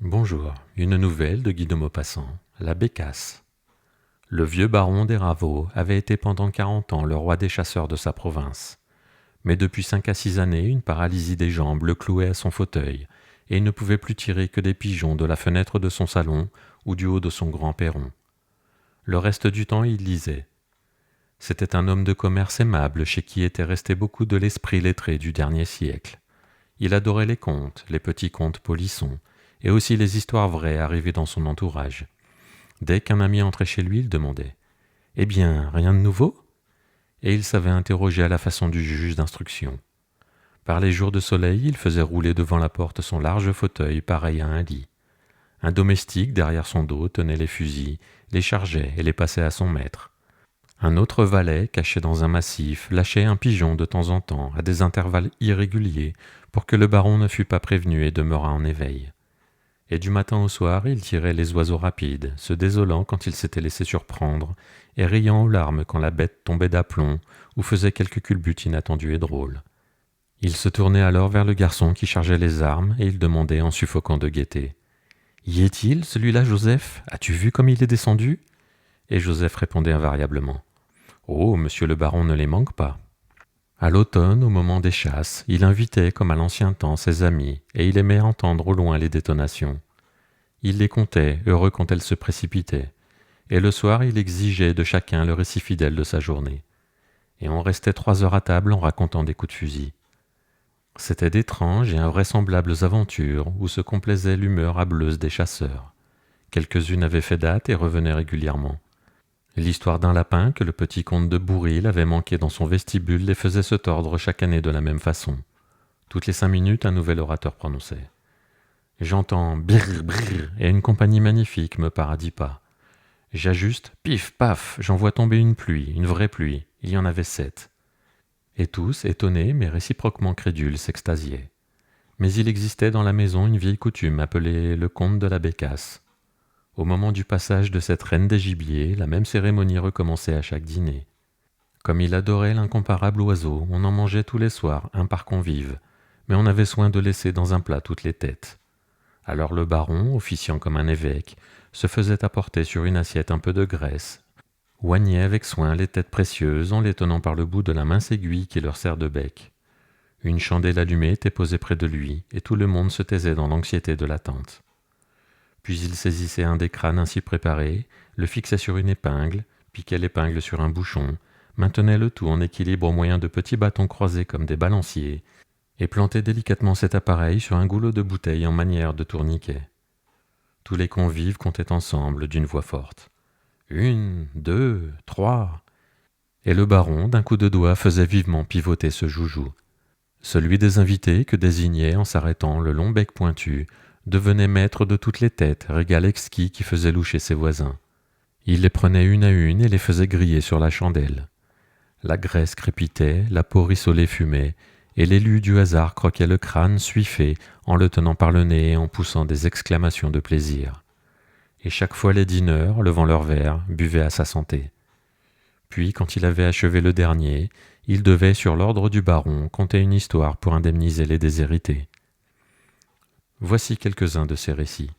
Bonjour, une nouvelle de Guy de Maupassant, la Bécasse. Le vieux baron des Raveaux avait été pendant 40 ans le roi des chasseurs de sa province. Mais depuis 5 à 6 années, une paralysie des jambes le clouait à son fauteuil, et il ne pouvait plus tirer que des pigeons de la fenêtre de son salon ou du haut de son grand perron. Le reste du temps, il lisait. C'était un homme de commerce aimable chez qui était resté beaucoup de l'esprit lettré du dernier siècle. Il adorait les contes, les petits contes polissons, et aussi les histoires vraies arrivées dans son entourage. Dès qu'un ami entrait chez lui, il demandait « Eh bien, rien de nouveau ?» Et il savait interroger à la façon du juge d'instruction. Par les jours de soleil, il faisait rouler devant la porte son large fauteuil pareil à un lit. Un domestique, derrière son dos, tenait les fusils, les chargeait et les passait à son maître. Un autre valet, caché dans un massif, lâchait un pigeon de temps en temps, à des intervalles irréguliers, pour que le baron ne fût pas prévenu et demeurât en éveil. Et du matin au soir, il tirait les oiseaux rapides, se désolant quand il s'était laissé surprendre, et riant aux larmes quand la bête tombait d'aplomb ou faisait quelque culbute inattendue et drôle. Il se tournait alors vers le garçon qui chargeait les armes, et il demandait en suffoquant de gaieté « Y est-il, celui-là, Joseph? As-tu vu comme il est descendu ?» Et Joseph répondait invariablement « Oh, monsieur le baron ne les manque pas. » À l'automne, au moment des chasses, il invitait, comme à l'ancien temps, ses amis, et il aimait entendre au loin les détonations. Il les comptait, heureux quand elles se précipitaient, et le soir il exigeait de chacun le récit fidèle de sa journée. Et on restait 3 heures à table en racontant des coups de fusil. C'étaient d'étranges et invraisemblables aventures où se complaisait l'humeur hâbleuse des chasseurs. Quelques-unes avaient fait date et revenaient régulièrement. L'histoire d'un lapin que le petit comte de Bourril avait manqué dans son vestibule les faisait se tordre chaque année de la même façon. Toutes les 5 minutes, un nouvel orateur prononçait. J'entends brrr brrr et une compagnie magnifique me paradis pas. J'ajuste, pif paf, j'en vois tomber une pluie, une vraie pluie. Il y en avait 7. Et tous, étonnés mais réciproquement crédules, s'extasiaient. Mais il existait dans la maison une vieille coutume appelée le conte de la Bécasse. Au moment du passage de cette reine des gibiers, la même cérémonie recommençait à chaque dîner. Comme il adorait l'incomparable oiseau, on en mangeait tous les soirs, un par convive, mais on avait soin de laisser dans un plat toutes les têtes. Alors le baron, officiant comme un évêque, se faisait apporter sur une assiette un peu de graisse, oignait avec soin les têtes précieuses en les tenant par le bout de la mince aiguille qui leur sert de bec. Une chandelle allumée était posée près de lui, et tout le monde se taisait dans l'anxiété de l'attente. Puis il saisissait un des crânes ainsi préparés, le fixait sur une épingle, piquait l'épingle sur un bouchon, maintenait le tout en équilibre au moyen de petits bâtons croisés comme des balanciers, et plantait délicatement cet appareil sur un goulot de bouteille en manière de tourniquet. Tous les convives comptaient ensemble d'une voix forte. 1, 2, 3. Et le baron, d'un coup de doigt, faisait vivement pivoter ce joujou. Celui des invités que désignait, en s'arrêtant, le long bec pointu, devenait maître de toutes les têtes, régal exquis qui faisait loucher ses voisins. Il les prenait une à une et les faisait griller sur la chandelle. La graisse crépitait, la peau rissolée fumait, et l'élu du hasard croquait le crâne suifé en le tenant par le nez et en poussant des exclamations de plaisir. Et chaque fois les dîneurs, levant leur verre, buvaient à sa santé. Puis, quand il avait achevé le dernier, il devait, sur l'ordre du baron, conter une histoire pour indemniser les déshérités. Voici quelques-uns de ces récits.